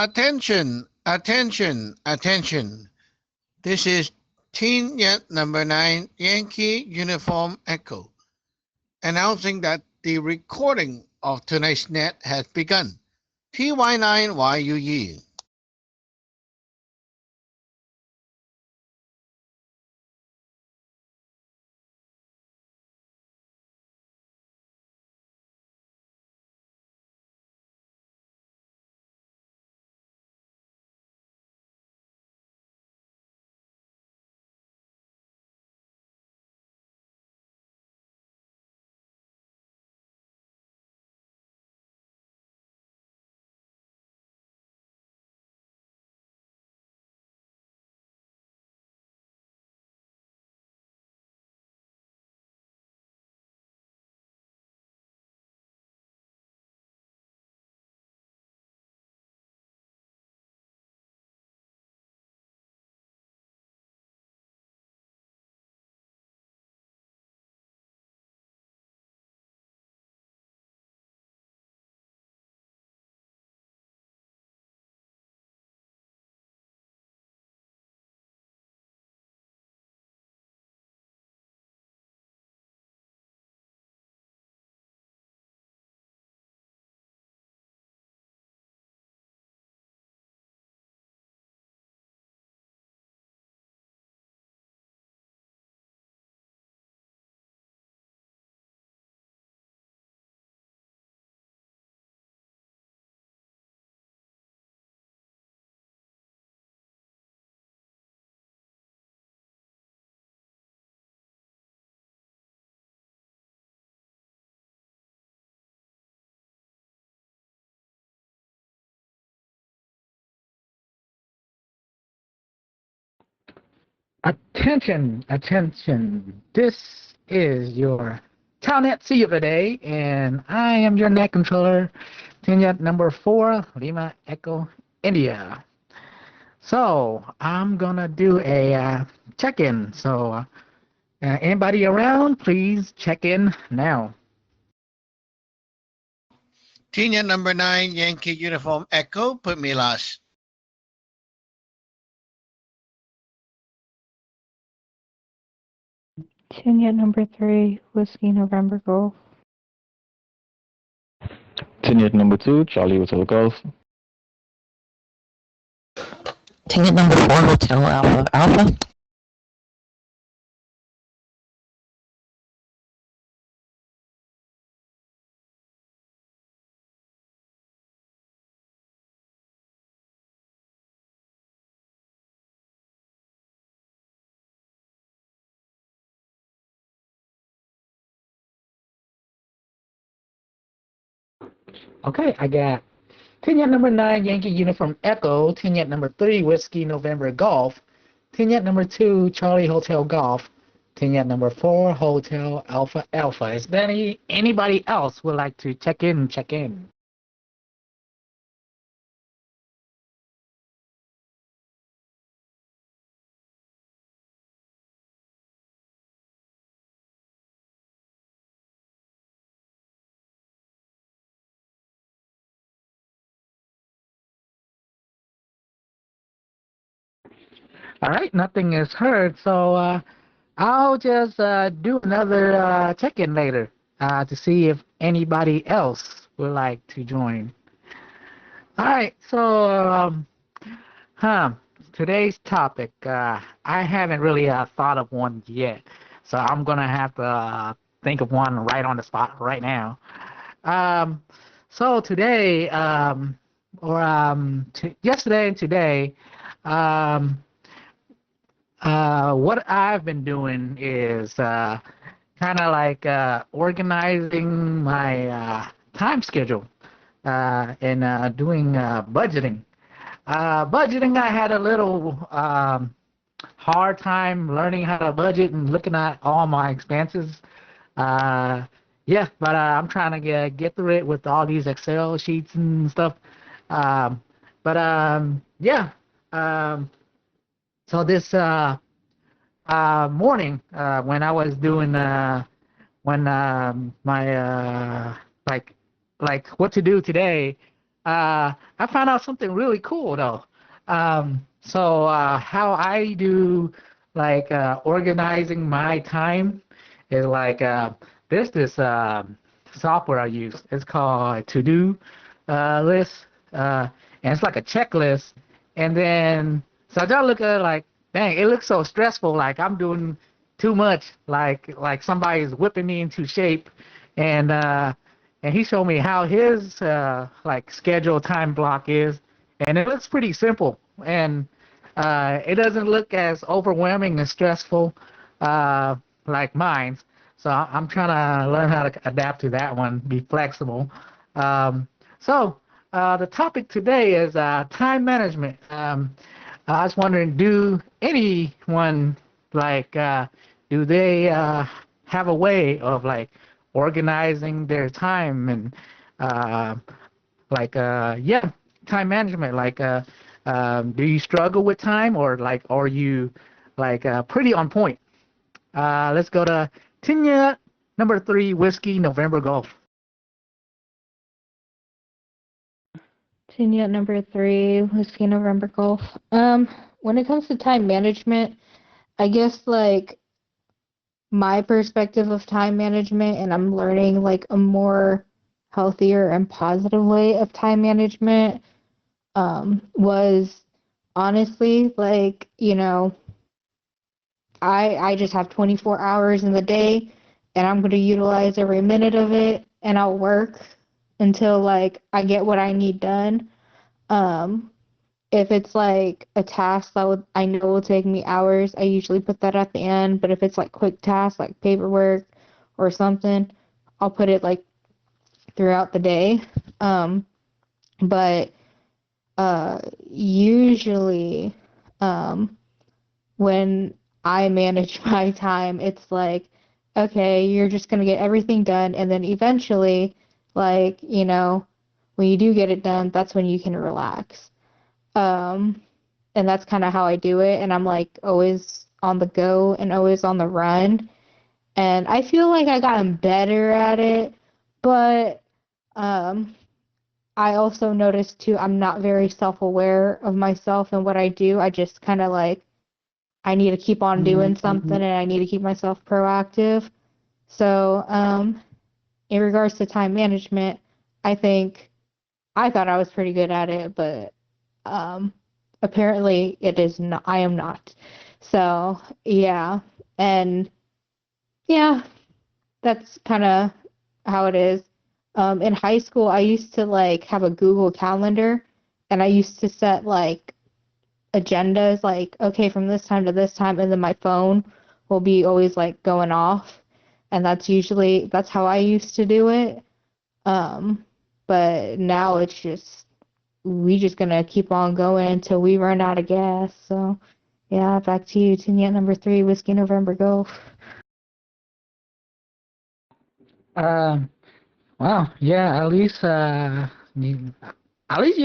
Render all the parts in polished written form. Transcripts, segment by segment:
Attention, attention, attention. This is Team Yet Number 9 Yankee Uniform Echo announcing that the recording of tonight's net has begun. TY9YUE. Attention, attention. This is your Telnet CEO of the day, and I am your net controller, Telnet number 4, Lima Echo India. So I'm gonna do a check-in. So anybody around, please check in now. Team Yet Number 9 Yankee Uniform Echo, put me last. Tinya number 3, Whiskey November Golf. Tenyet number 2, Charlie Hotel Golf. Ticket number 4, Hotel Alpha Alpha. Okay, I got Tinyet number 9, Yankee Uniform Echo, Tinyet number 3, Whiskey November Golf, Tinyet number 2, Charlie Hotel Golf, Tinyet number 4, Hotel Alpha Alpha. Is there anybody else would like to check in? Check in. All right, nothing is heard, so I'll just do another check-in later to see if anybody else would like to join. All right, so today's topic, I haven't really thought of one yet, so I'm gonna have to think of one right on the spot right now. So today, yesterday and today, what I've been doing is kind of like organizing my time schedule and doing budgeting. Budgeting, I had a little hard time learning how to budget and looking at all my expenses. Yeah, but I'm trying to get through it with all these Excel sheets and stuff. Yeah. So this morning, when I was doing when my like what to do today, I found out something really cool though. How I do like organizing my time is like there's this software I use. It's called To Do List, and it's like a checklist. And then so I just look at it like, dang, it looks so stressful. Like I'm doing too much. Like somebody's whipping me into shape, and he showed me how his like schedule time block is, and it looks pretty simple, and it doesn't look as overwhelming and stressful like mine. So I'm trying to learn how to adapt to that one, be flexible. Um, the topic today is time management. I was wondering, do anyone like do they have a way of like organizing their time and uh, yeah, time management? Like, do you struggle with time or like are you like pretty on point? Let's go to Tinya, number 3, Whiskey, November Golf. Senior number 3, Whiskey November Golf. When it comes to time management, I guess like my perspective of time management, and I'm learning like a more healthier and positive way of time management, was honestly like, I just have 24 hours in the day and I'm going to utilize every minute of it and I'll work until like I get what I need done. Um, if it's like a task I know will take me hours, I usually put that at the end. But if it's like quick tasks like paperwork or something, I'll put it like throughout the day. Um, but usually, um, when I manage my time, it's like, okay, you're just gonna get everything done, and then eventually, like, when you do get it done, that's when you can relax. Um, and that's kind of how I do it, and I'm like always on the go and always on the run. And I feel like I gotten better at it, but um, I also noticed too, I'm not very self-aware of myself and what I do. I just kind of like I need to keep on doing something and I need to keep myself proactive. So, in regards to time management, I think I thought I was pretty good at it, but um, apparently it is not. I am not. So, yeah, and yeah, that's kind of how it is. In high school, I used to like have a Google Calendar, and I used to set like agendas like okay from this time to this time, and then my phone will be always like going off, and that's how I used to do it. um but now it's just we just gonna keep on going until we run out of gas. So yeah, back to you, Tinya, number 3, Whiskey November Golf. Uh, well, yeah, at least you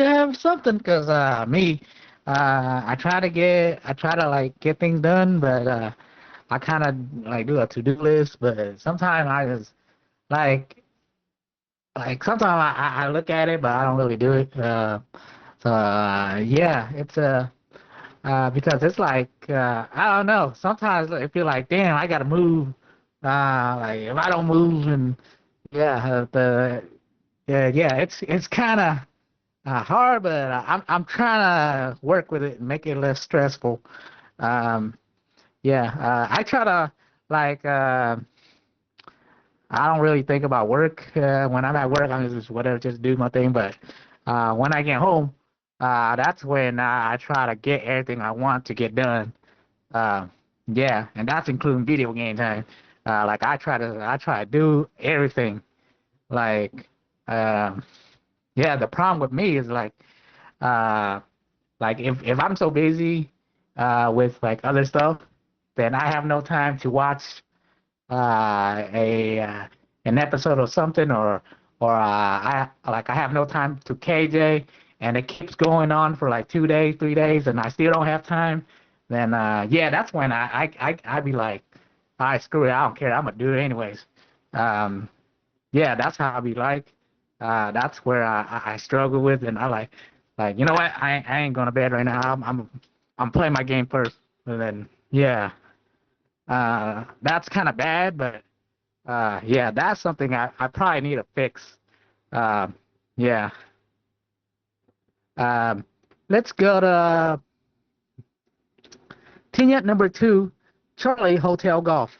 have something, cause me, I try to like get things done, but I kind of like do a to-do list, but sometimes I just like sometimes I look at it, but I don't really do it. Yeah, it's because it's like I don't know. Sometimes I feel like, damn, I gotta move. Like if I don't move, and yeah, it's kind of hard, but I'm trying to work with it and make it less stressful. Um, yeah, I try to like I don't really think about work when I'm at work. I'm just whatever, just do my thing. But when I get home, that's when I try to get everything I want to get done. Uh, yeah, and that's including video game time. Like I try to do everything. Like, um, yeah, the problem with me is uh, like if I'm so busy with like other stuff, then I have no time to watch a an episode or something, or I have no time to KJ, and it keeps going on for like 2 days, 3 days, and I still don't have time. Then yeah, that's when I be like, all right, screw it, I don't care, I'm gonna do it anyways. Yeah, that's how I be like. That's where I struggle with, and I like you know what? I ain't going to bed right now. I'm playing my game first, and then yeah, that's kind of bad, but yeah, that's something I probably need to fix. Um, yeah. Um, let's go to team number 2, Charlie Hotel Golf.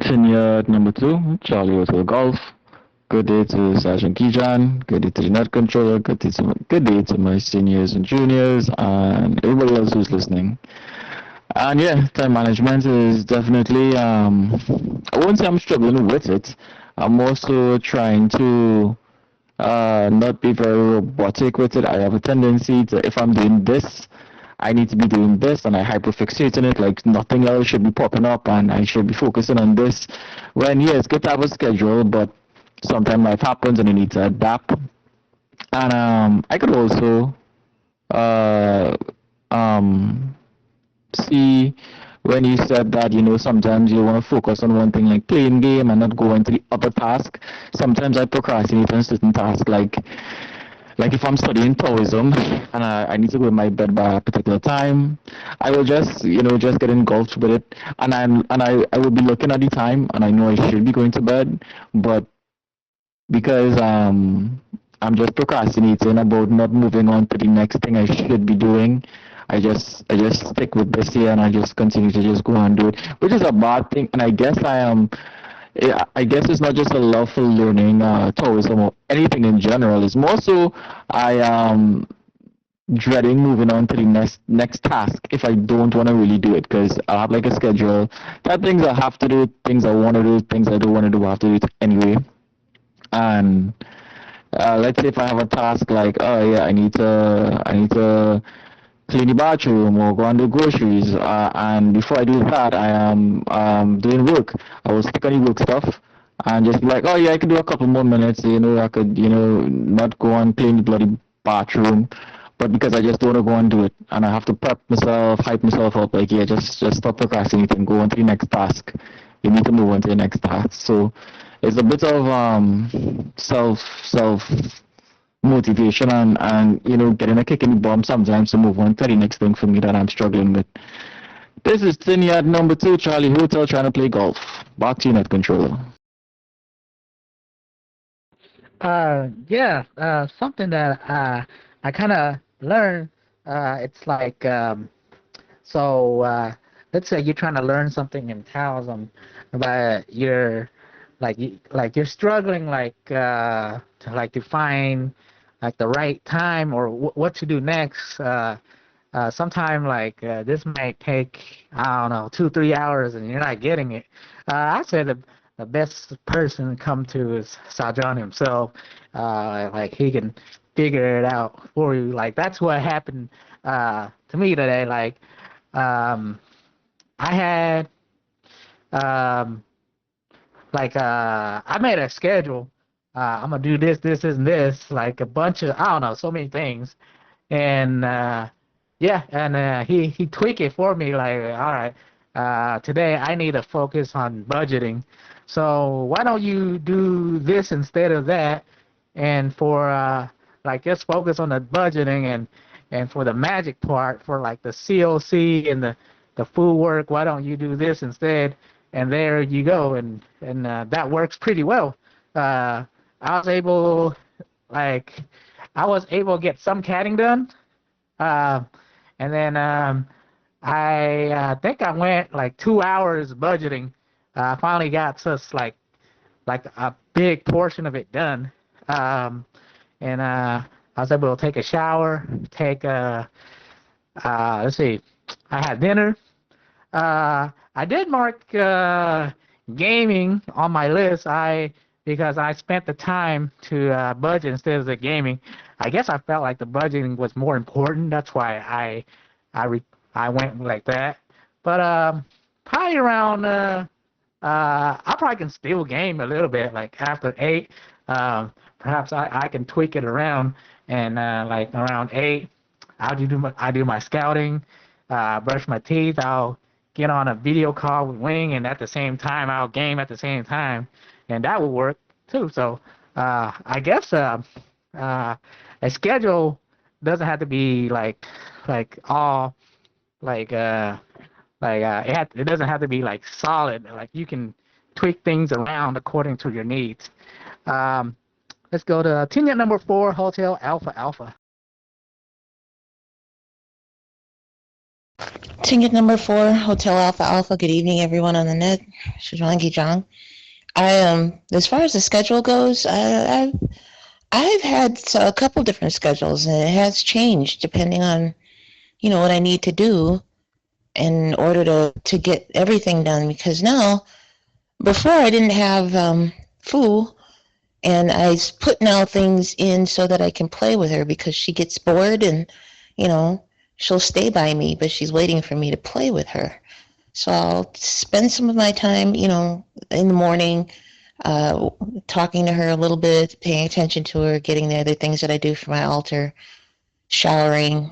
Senior number 2, Charlie Hotel Golf. Good day to Sergeant Kijan. Good day to the net controller. Good day to my seniors and juniors and everybody else who's listening. And yeah, time management is definitely, I won't say I'm struggling with it. I'm also trying to not be very robotic with it. I have a tendency to, if I'm doing this, I need to be doing this, and I hyperfixate on it like nothing else should be popping up, and I should be focusing on this. When, yeah, it's good to have a schedule, but sometimes life happens and you need to adapt. And I could also uh, um, see when you said that, sometimes you want to focus on one thing like playing game and not go into the other task. Sometimes I procrastinate on certain tasks, like if I'm studying Taoism and I need to go to my bed by a particular time, I will just get engulfed with it, and I will be looking at the time, and I know I should be going to bed, but because I'm just procrastinating about not moving on to the next thing I should be doing. I just stick with this here, and I just continue to just go and do it, which is a bad thing. And I guess I guess it's not just a love for learning Taoism or anything in general. It's more so I am dreading moving on to the next task if I don't want to really do it, because I have like a schedule. There are things I have to do, things I want to do, things I don't want to do. I have to do it anyway. And let's say if I have a task like, oh yeah, I need to clean the bathroom or go and do groceries, and before I do that, I am doing work. I will stick on the work stuff and just be like, oh yeah, I could do a couple more minutes. I could not go and clean the bloody bathroom. But because I just don't want to go and do it, and I have to prep myself, hype myself up, like, yeah, just stop procrastinating, go on to the next task. You need to move on to the next task. So it's a bit of self motivation, and getting a kick in the bum sometimes to move on to the next thing for me that I'm struggling with. This is Tiniad number 2, Charlie Hotel, trying to play golf. Back to you, net controller. Yeah, something that I kind of learned. It's like so. Let's say you're trying to learn something in Taoism, but you're like you're struggling to find like the right time or what to do next. Sometime this might take, I don't know, 2-3 hours and you're not getting it. I said the best person to come to is Sajan himself. Like he can figure it out for you. Like that's what happened to me today. Like I had um, I made a schedule. I'm gonna do this, this, and this, like a bunch of, I don't know, so many things. And yeah, and he tweaked it for me. Like, all right, today I need to focus on budgeting. So why don't you do this instead of that? And for just focus on the budgeting, and for the magic part, for like the COC and the food work, why don't you do this instead? And there you go, and that works pretty well. I was able, like, I was able to get some catting done, uh, and then I think I went like 2 hours budgeting. I finally got just like a big portion of it done, and I was able to take a shower, take a let's see, I had dinner. I did mark gaming on my list. Because I spent the time to budget instead of the gaming. I guess I felt like the budgeting was more important. That's why I went like that. But probably around I probably can still game a little bit. Like after 8, perhaps I can tweak it around, and like around 8, I do my scouting, brush my teeth. I'll get on a video call with Wing, and at the same time I'll game at the same time, and that will work too. So I guess a schedule doesn't have to be like all like it doesn't have to be like solid. Like you can tweak things around according to your needs. Um, let's go to team number 4, Hotel Alpha Alpha. Ticket number 4, Hotel Alpha Alpha. Good evening, everyone on the net. Shizhuang Gijang. As far as the schedule goes, I've had a couple different schedules, and it has changed depending on, what I need to do in order to get everything done. Because now, before I didn't have Fu, and I put now things in so that I can play with her because she gets bored and, she'll stay by me, but she's waiting for me to play with her. So I'll spend some of my time, in the morning, talking to her a little bit, paying attention to her, getting the other things that I do for my altar, showering,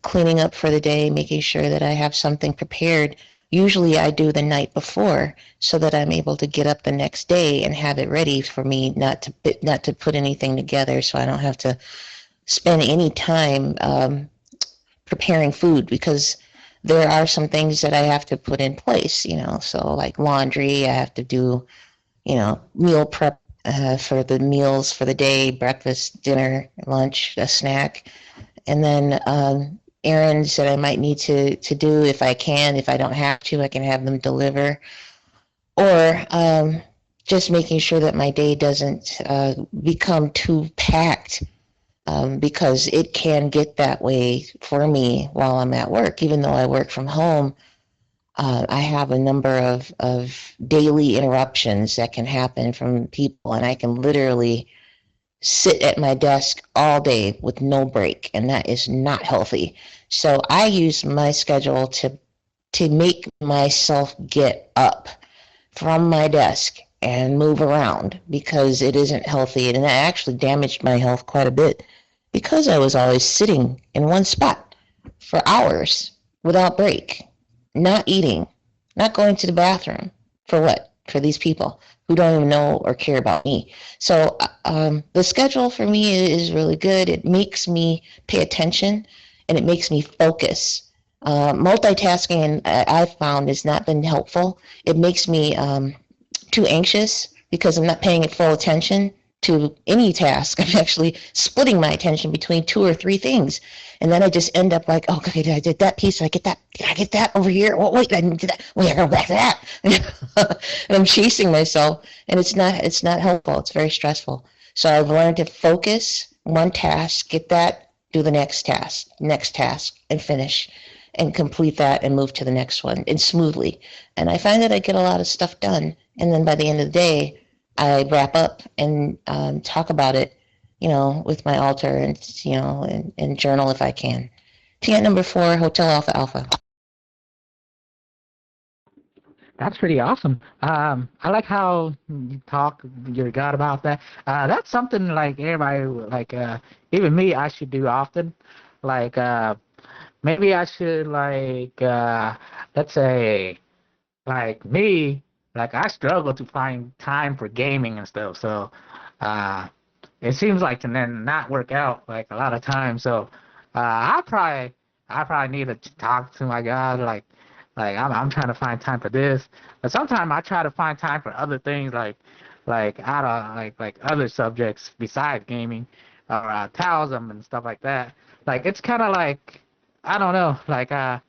cleaning up for the day, making sure that I have something prepared. Usually I do the night before so that I'm able to get up the next day and have it ready for me, not to put anything together, so I don't have to spend any time preparing food, because there are some things that I have to put in place, so like laundry, I have to do, meal prep for the meals for the day, breakfast, dinner, lunch, a snack, and then errands that I might need to do if I can. If I don't have to, I can have them deliver, or just making sure that my day doesn't become too packed. Because it can get that way for me while I'm at work. Even though I work from home, I have a number of daily interruptions that can happen from people, and I can literally sit at my desk all day with no break, and that is not healthy. So I use my schedule to make myself get up from my desk and move around, because it isn't healthy, and it actually damaged my health quite a bit, because I was always sitting in one spot for hours without break, not eating, not going to the bathroom. For what? For these people who don't even know or care about me. So the schedule for me is really good. It makes me pay attention, and it makes me focus. Multitasking, I've found, has not been helpful. It makes me too anxious because I'm not paying full attention to any task. I'm actually splitting my attention between 2 or 3 things. And then I just end up like, oh, okay, I did that piece. Did I get that over here? Oh, wait, I didn't do that. Wait, I go back to that. And I'm chasing myself, and it's not helpful. It's very stressful. So I've learned to focus one task, get that, do the next task, and finish and complete that and move to the next one, and smoothly. And I find that I get a lot of stuff done. And then by the end of the day, I wrap up and talk about it, with my altar, and, and journal if I can. Ticket number 4, Hotel Alpha Alpha. That's pretty awesome. I like how you talk your God about that. That's something like everybody, like even me, I should do often. Like maybe I should let's say, like me, like I struggle to find time for gaming and stuff. So it seems like to then not work out like a lot of times. So I probably need to talk to my God, like I'm trying to find time for this. But sometimes I try to find time for other things, like out of like other subjects besides gaming, or Taoism and stuff like that. Like it's kind of like, I don't know, like I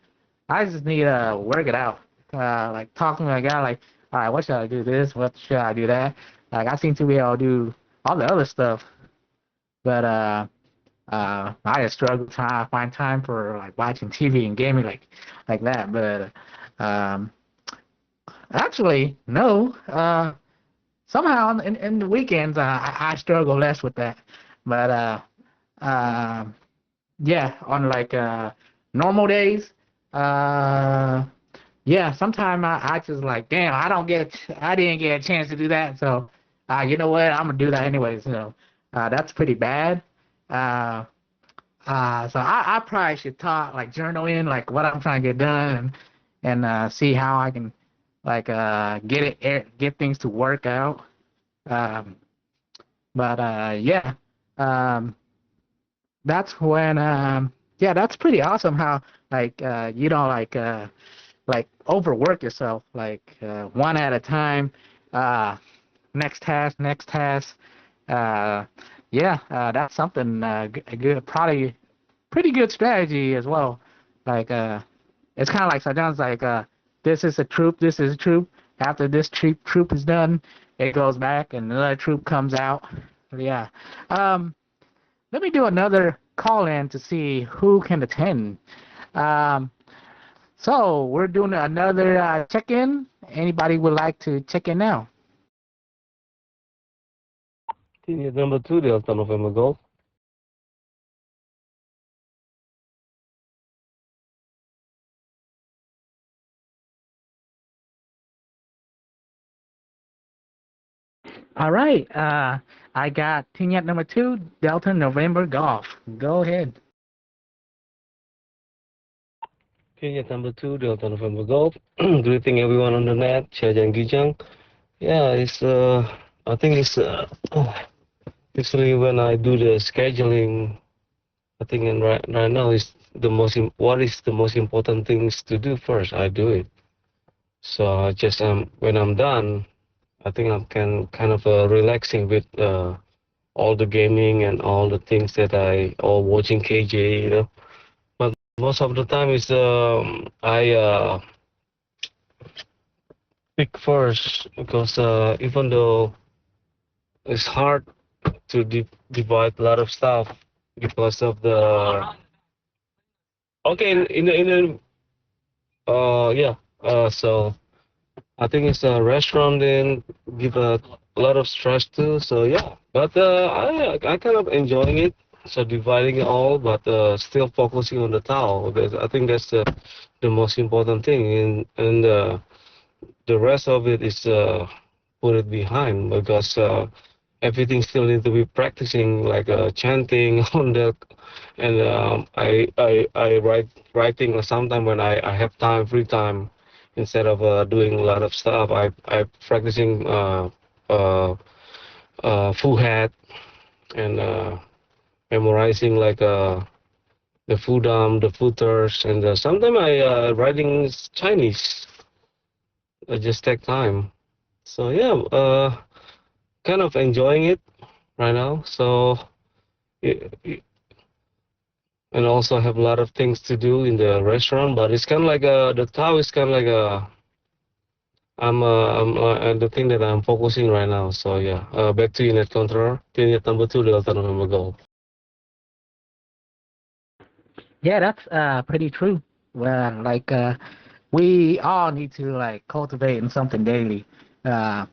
just need to work it out. Like talking to my God, like, all right, what should I do this? What should I do that? Like I seem to be able to do all the other stuff, but I just struggle trying to find time for like watching TV and gaming like that. But actually, no. Somehow in the weekends I struggle less with that. But yeah, on like normal days, yeah, sometimes I just like, damn, I didn't get a chance to do that. So you know what, I'm gonna do that anyway. So that's pretty bad. So I probably should talk, like journal in like what I'm trying to get done, and see how I can like get things to work out. Um, but yeah, um, that's when yeah, that's pretty awesome how like you don't like overwork yourself like one at a time. Uh, next task. Uh, yeah, that's something a good, probably pretty good strategy as well. Like it's kind of like sometimes like this is a troop, this is a troop. After this troop is done, it goes back and another troop comes out. Yeah. Um, Let me do another call in to see who can attend. Um, so we're doing another check in. Anybody would like to check in now? Unit number 2, Delta November Golf. All right. I got team yet number 2, Delta November Golf. Go ahead. Unit number 2, Delta November Golf. Greeting everyone on the net, Chajan Gijang. Yeah, I think usually when I do the scheduling, I think right now is what is the most important things to do first, I do it. So I just when I'm done, I think I'm kind of relaxing with all the gaming and all the things that all watching KJ, you know. But most of the time is I pick first because even though it's hard to divide a lot of stuff because of the okay in the yeah so I think it's a restaurant and give a lot of stress too. So yeah, but I kind of enjoying it. So dividing it all, but still focusing on the towel. I think that's the most important thing, and the rest of it is put it behind because everything still needs to be practicing, like chanting on the, and I writing sometime when I have time, free time, instead of doing a lot of stuff. I practicing full head and memorizing like the the footers, and sometimes I writing Chinese. I just take time. So yeah, kind of enjoying it right now. So and also have a lot of things to do in the restaurant, but it's kind of like the Tao is kind of like the thing that I'm focusing right now. So yeah, back to unit controller, unit number 2, Delta November Golf. Yeah, that's pretty true. Well, like we all need to like cultivate something daily on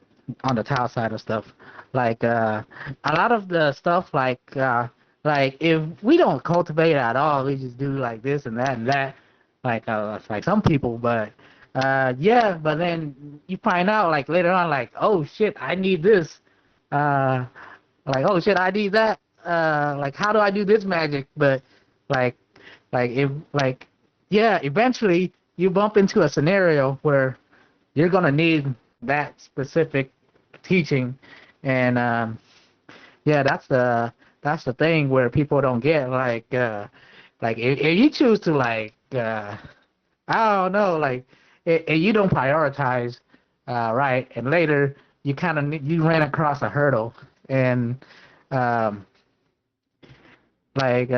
the tile side of stuff. Like a lot of the stuff like if we don't cultivate at all, we just do like this and that. Like some people, but yeah, but then you find out like later on like, oh shit, I need this. Uh like, oh shit, I need that. Like how do I do this magic? But like if like yeah, eventually you bump into a scenario where you're gonna need that specific teaching, and yeah, that's the thing where people don't get like if you choose to like I don't know like if you don't prioritize right, and later you kind of you ran across a hurdle, and um, like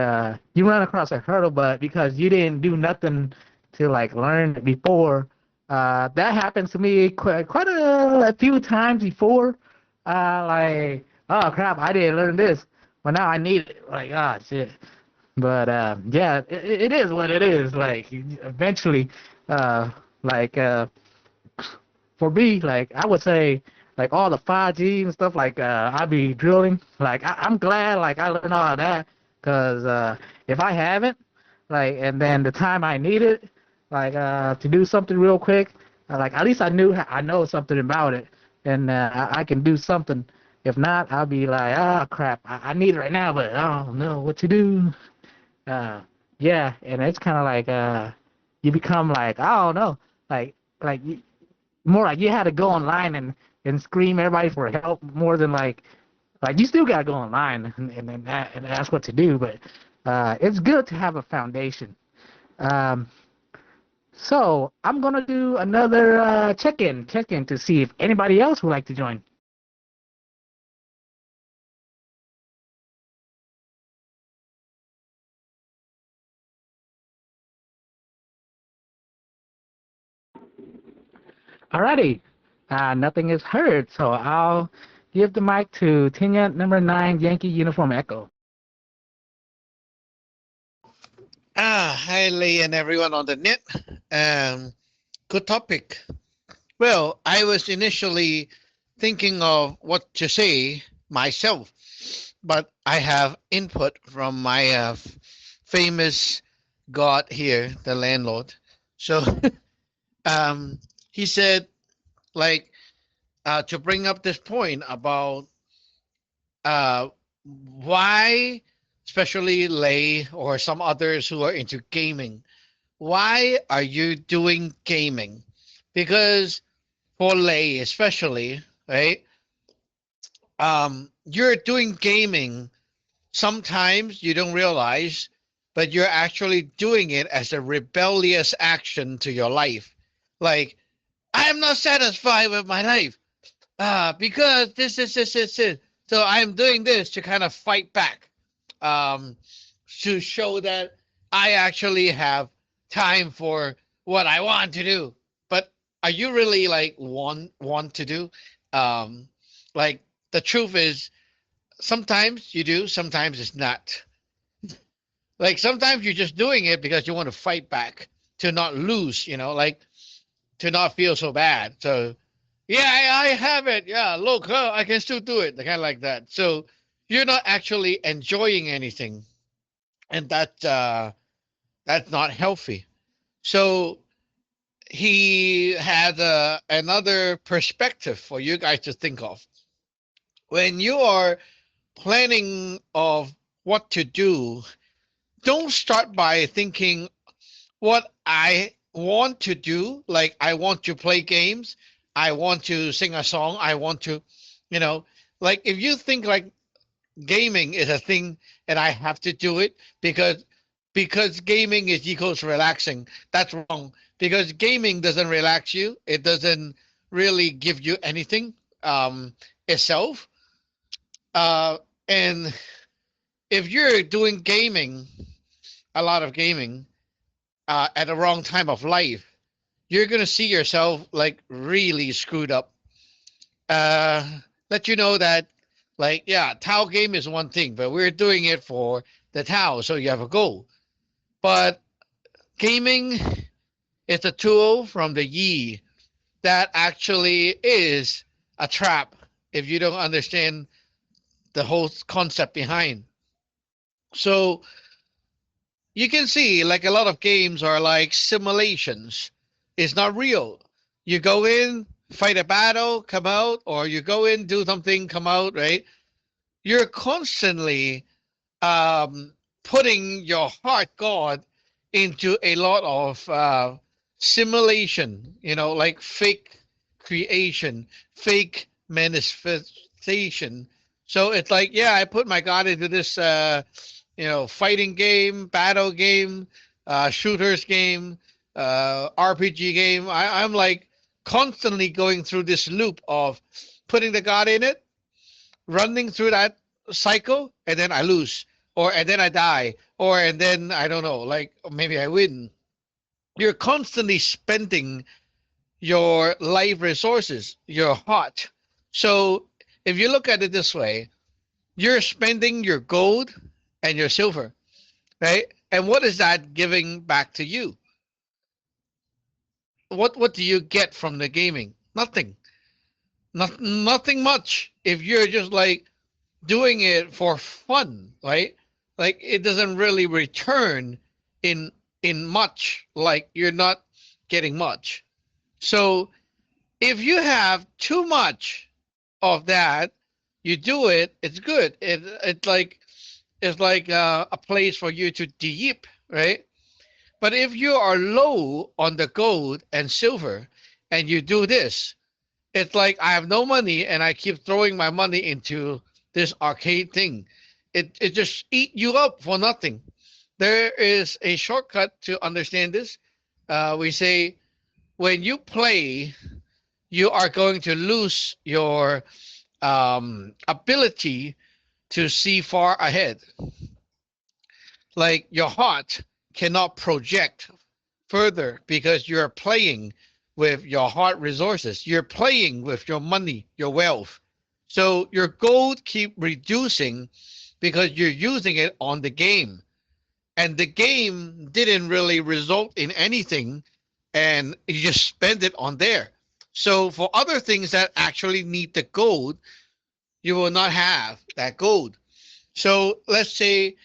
you run across a hurdle, but because you didn't do nothing to like learn before, that happens to me quite a few times before. Like, oh crap, I didn't learn this, but now I need it. Like, ah shit. But yeah, it is what it is. Like eventually, uh, like for me, like I would say, like all the 5G and stuff, like I be drilling. Like I'm glad, like I learned all of that, cause if I haven't, like, and then the time I need it, like to do something real quick, like at least I know something about it, and I can do something. If not, I'll be like, ah, crap, I need it right now, but I don't know what to do. Uh, yeah, and it's kind of like you become like I don't know, more like you had to go online and scream everybody for help more than like you still gotta go online and ask what to do, but it's good to have a foundation. So I'm gonna do another check-in to see if anybody else would like to join. Alrighty, nothing is heard, so I'll give the mic to Tina number 9 Yankee Uniform Echo. Hi, Lee, and everyone on the net. Good topic. Well, I was initially thinking of what to say myself, but I have input from my famous god here, the landlord. So he said, like, to bring up this point about why, especially Lei or some others who are into gaming, why are you doing gaming? Because for Lei especially, right? You're doing gaming. Sometimes you don't realize, but you're actually doing it as a rebellious action to your life. Like, I am not satisfied with my life. Because this. So I'm doing this to kind of fight back, to show that I actually have time for what I want to do. But are you really like want to do? Like the truth is, sometimes you do, sometimes it's not. Like sometimes you're just doing it because you want to fight back to not lose, like to not feel so bad. So yeah, I have it. Yeah, look, I can still do it. Kind of like that. So you're not actually enjoying anything, and that's not healthy. So he had another perspective for you guys to think of. When you are planning of what to do, don't start by thinking what I want to do. Like I want to play games, I want to sing a song, I want to, like if you think like gaming is a thing and I have to do it because gaming is equals relaxing. That's wrong, because gaming doesn't relax you. It doesn't really give you anything itself. And if you're doing gaming, a lot of gaming, at the wrong time of life, you're gonna see yourself like really screwed up. Let you know that, like, yeah, Tao game is one thing, but we're doing it for the Tao, so you have a goal. But gaming is a tool from the Yi that actually is a trap if you don't understand the whole concept behind. So you can see like a lot of games are like simulations. It's not real. You go in, fight a battle, come out, or you go in, do something, come out, right? You're constantly putting your heart God into a lot of simulation, like fake creation, fake manifestation. So it's like, yeah, I put my God into this, fighting game, battle game, shooters game, RPG game. I'm like constantly going through this loop of putting the God in it, running through that cycle, and then I lose, and then I die, and then I don't know, like maybe I win. You're constantly spending your life resources, your heart. So if you look at it this way, you're spending your gold and your silver, right? And what is that giving back to you? What do you get from the gaming? Nothing. Nothing much. If you're just like doing it for fun, right? Like it doesn't really return in much. Like you're not getting much. So if you have too much of that, you do it. It's good. It's like a place for you to deep, right? But if you are low on the gold and silver and you do this, it's like I have no money and I keep throwing my money into this arcade thing. It just eat you up for nothing. There is a shortcut to understand this. We say when you play, you are going to lose your ability to see far ahead. Like your heart cannot project further because you're playing with your heart resources. You're playing with your money, your wealth. So your gold keep reducing because you're using it on the game. And the game didn't really result in anything and you just spend it on there. So for other things that actually need the gold, you will not have that gold. So let's say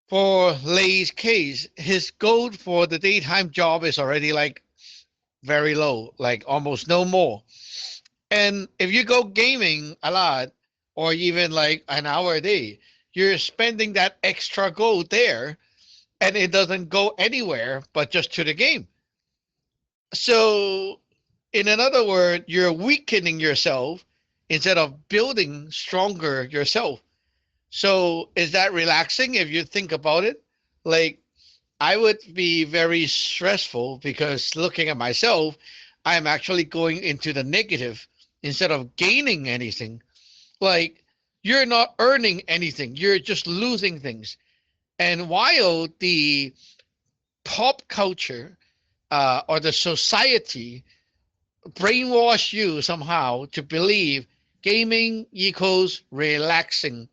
for Lay's case, his gold for the daytime job is already like very low, like almost no more. And if you go gaming a lot, or even like an hour a day, you're spending that extra gold there, and it doesn't go anywhere but just to the game. So, in another word, you're weakening yourself instead of building stronger yourself. So, is that relaxing if you think about it? Like, I would be very stressful because looking at myself, I am actually going into the negative instead of gaining anything. Like, you're not earning anything, you're just losing things. And while the pop culture or the society brainwash you somehow to believe gaming equals relaxing.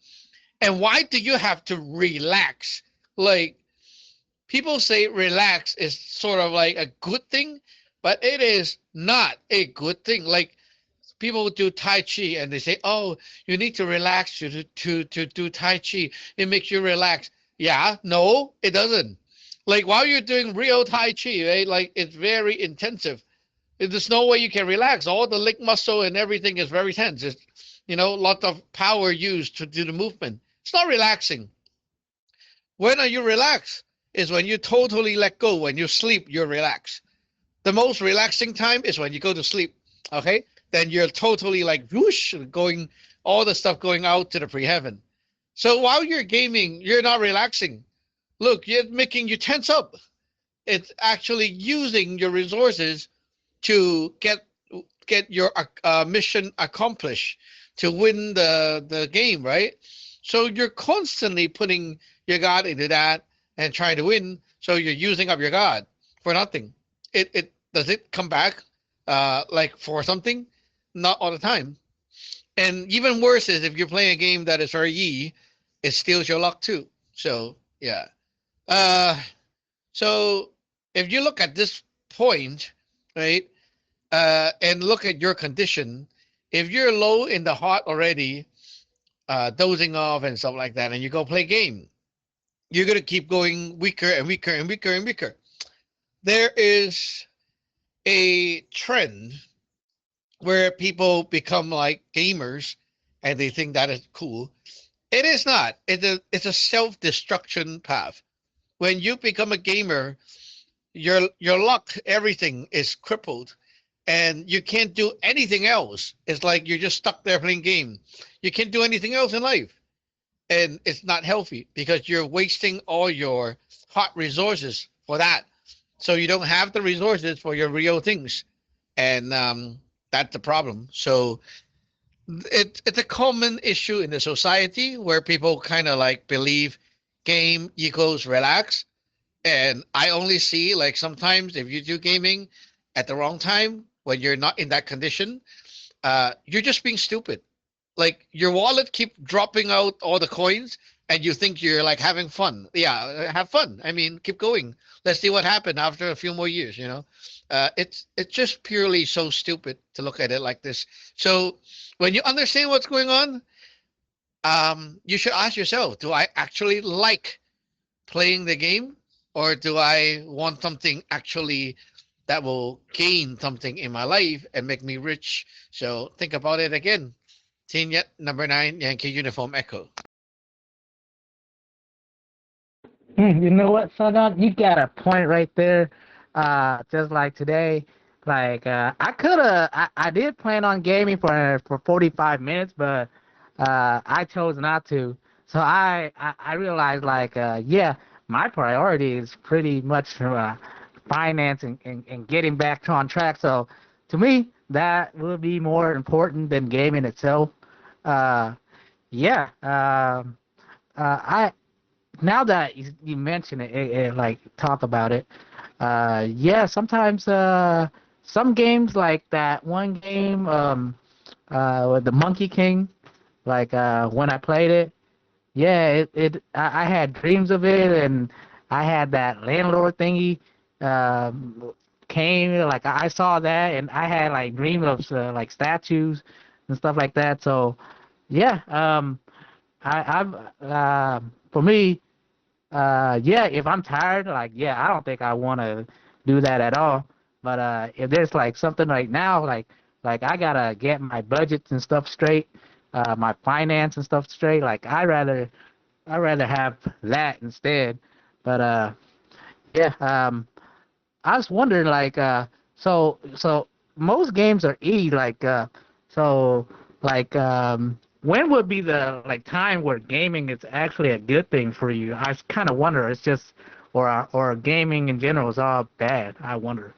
And why do you have to relax? Like, people say relax is sort of like a good thing, but it is not a good thing. Like, people do Tai Chi and they say, oh, you need to relax to do Tai Chi. It makes you relax. Yeah, no, it doesn't. Like while you're doing real Tai Chi, right? Like it's very intensive. There's no way you can relax. All the leg muscle and everything is very tense. It's, lot of power used to do the movement. It's not relaxing. When are you relaxed? Is when you totally let go. When you sleep, you're relaxed. The most relaxing time is when you go to sleep. Okay? Then you're totally like whoosh, going all the stuff going out to the pre-heaven. So while you're gaming, you're not relaxing. Look, you're making you tense up. It's actually using your resources to get your mission accomplished to win the game, right? So you're constantly putting your God into that and trying to win. So you're using up your God for nothing. It does it come back like for something? Not all the time. And even worse is if you're playing a game that is very E, it steals your luck too. So yeah. So if you look at this point, right, and look at your condition, if you're low in the heart already, dozing off and stuff like that, and you go play game, you're gonna keep going weaker and weaker and weaker and weaker. There is a trend where people become like gamers and they think that is cool. It is not. It's a self-destruction path. When you become a gamer, your luck, everything is crippled and you can't do anything else. It's like you're just stuck there playing game. You can't do anything else in life. And it's not healthy because you're wasting all your hot resources for that. So you don't have the resources for your real things. And that's the problem. So it's a common issue in the society where people kind of like believe game equals relax. And I only see like sometimes if you do gaming at the wrong time when you're not in that condition, you're just being stupid. Like your wallet keep dropping out all the coins and you think you're like having fun. Yeah, have fun. I mean, keep going. Let's see what happened after a few more years, it's just purely so stupid to look at it like this. So when you understand what's going on, you should ask yourself, do I actually like playing the game or do I want something actually that will gain something in my life and make me rich? So think about it again. Team Yet number 9 Yankee Uniform Echo. You know what, Sagan? You got a point right there. Just like today, like I did plan on gaming for 45 minutes, but I chose not to. So I realized like yeah, my priority is pretty much finance and getting back on track. So to me, that will be more important than gaming itself. Uh, yeah. I Now that you mention it, like talk about it, yeah, sometimes some games like that one game, with the Monkey King, like when I played it, yeah, I had dreams of it, and I had that landlord thingy, um, came, like I saw that, and I had like dreams of like statues and stuff like that. So yeah, I've for me. Yeah, if I'm tired, like, yeah, I don't think I want to do that at all. But if there's like something right now, like I gotta get my budgets and stuff straight, my finance and stuff straight. Like I rather have that instead. But yeah, I was wondering like so most games are like so like when would be the like time where gaming is actually a good thing for you? I kind of wonder. It's just or gaming in general is all bad. I wonder.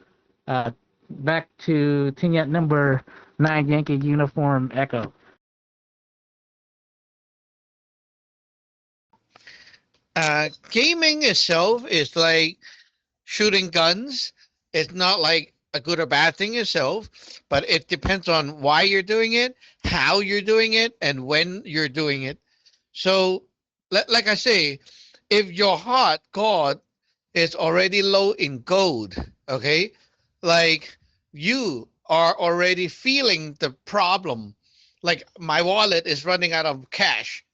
Uh, Back to team at number 9 Yankee uniform Echo. Gaming itself is like shooting guns. It's not like a good or bad thing itself, but it depends on why you're doing it, how you're doing it, and when you're doing it. So, like I say, if your heart God is already low in gold, okay, like you are already feeling the problem, like my wallet is running out of cash,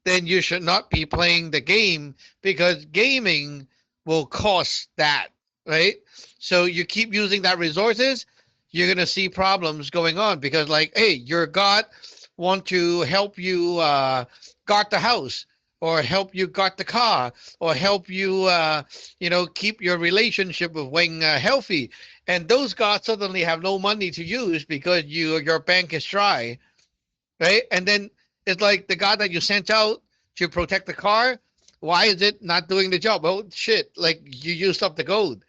then you should not be playing the game because gaming will cost that, right? So you keep using that resources, you're gonna see problems going on because like, hey, your God want to help you guard the house or help you guard the car or help you keep your relationship with Wing healthy, and those gods suddenly have no money to use because your bank is dry, right? And then it's like the god that you sent out to protect the car, why is it not doing the job? Well, shit, like you used up the gold,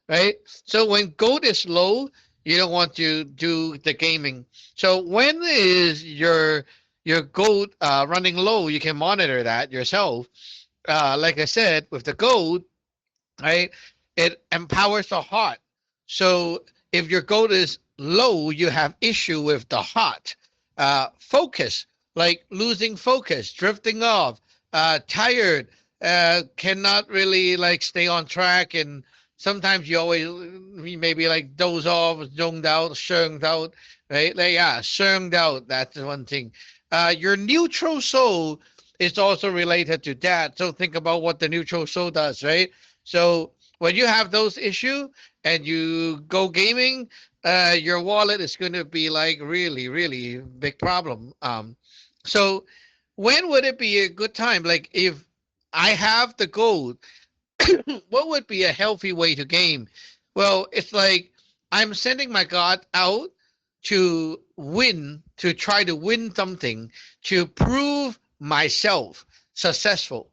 right? So when gold is low, you don't want to do the gaming. So when is your gold running low? You can monitor that yourself. Like I said, with the gold, right? It empowers the heart. So if your goal is low, you have issue with the heart. Focus, like losing focus, drifting off, tired, cannot really like stay on track. And sometimes you always maybe like doze off, zoned out, shunged out, right? Like, yeah, shunged out. That's one thing. Your neutral soul is also related to that. So think about what the neutral soul does, right? So when you have those issue and you go gaming, your wallet is going to be like really, really big problem. So when would it be a good time? Like if I have the gold, what would be a healthy way to game? Well, it's like I'm sending my god out to win, to try to win something, to prove myself successful.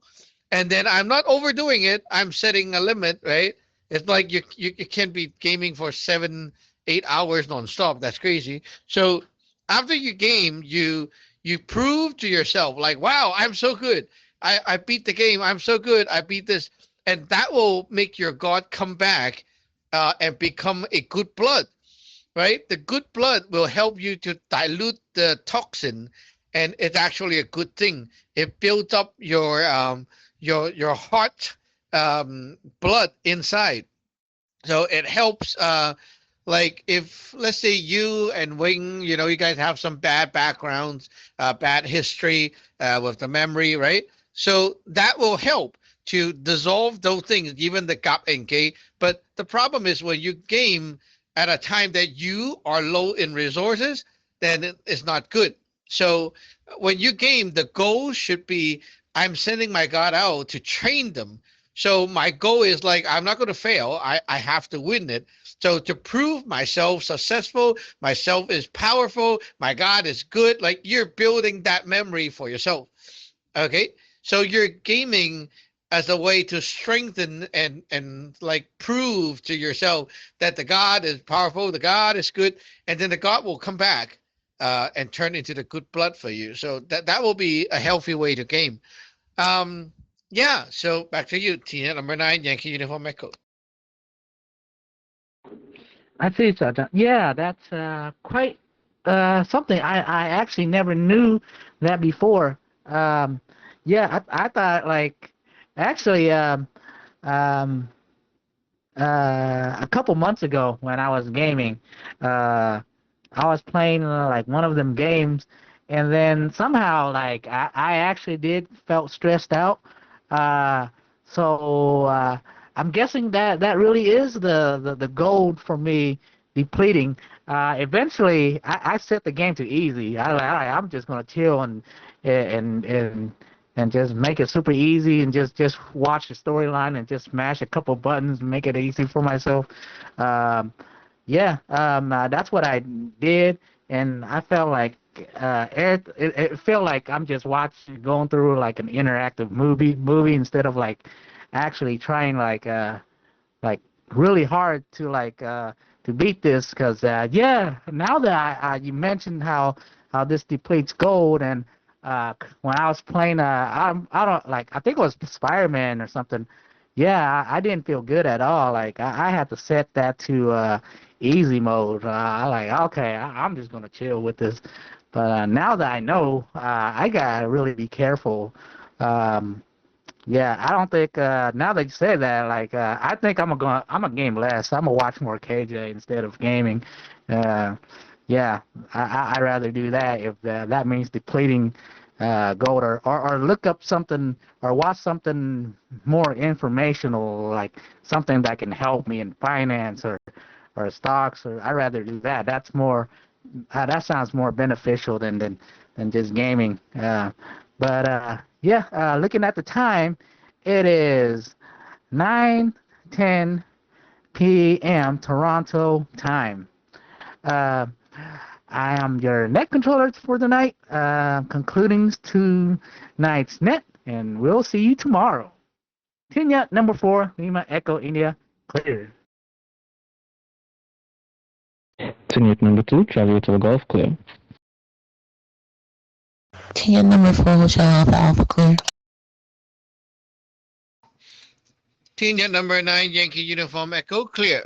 And then I'm not overdoing it. I'm setting a limit, right? It's like you can't be gaming for 7, 8 hours nonstop. That's crazy. So after you game, you prove to yourself, like, wow, I'm so good. I beat the game. I'm so good. I beat this. And that will make your God come back and become a good blood, right? The good blood will help you to dilute the toxin, and it's actually a good thing. It builds up your heart blood inside, so it helps. Like if let's say you and Wing, you guys have some bad backgrounds, bad history with the memory, right? So that will help to dissolve those things, even the gap and K. But the problem is when you game at a time that you are low in resources, then it's not good. So when you game, the goal should be I'm sending my God out to train them. So my goal is like, I'm not going to fail. I have to win it. So to prove myself successful, myself is powerful, my God is good, like you're building that memory for yourself. Okay. So you're gaming as a way to strengthen and like prove to yourself that the God is powerful, the God is good, and then the God will come back and turn into the good blood for you. So that will be a healthy way to game. Yeah, so back to you, Tina, number 9, Yankee Uniform Echo. I see, Sergeant. Yeah, that's quite something. I actually never knew that before. Yeah, I thought like actually um, a couple months ago when I was gaming, I was playing like one of them games, and then somehow like I actually did felt stressed out. Uh, so I'm guessing that that really is the goal for me depleting. Eventually, I set the game to easy. I'm just gonna chill and and and just make it super easy and just watch the storyline and just smash a couple buttons and make it easy for myself. Um, that's what I did, and I felt like it felt like I'm just watching going through like an interactive movie instead of like actually trying like really hard to beat this because yeah, now that you mentioned how this depletes gold, and when I was playing I don't like, I think it was Spider-Man or something. Yeah, I didn't feel good at all. Like I had to set that to easy mode. I like, okay, I'm just gonna chill with this. But now that I know, I gotta really be careful. Um, yeah, I don't think now that you say that, like I think I'm a game less. I'm gonna watch more KJ instead of gaming. Uh, yeah, I rather do that if that means depleting gold, or look up something or watch something more informational, like something that can help me in finance or stocks. Or I rather do that. That's more that sounds more beneficial than just gaming. Looking at the time, it is 9:10 p.m. Toronto time. Uh, I am your net controller for the night, concluding tonight's net, and we'll see you tomorrow. Tinya, number 4, Lima Echo India, clear. Unit number 2, Charlie Hotel Golf, clear. Ticket number 4, Hotel Alpha Alpha clear. Tina, number 9, Yankee Uniform Echo, clear.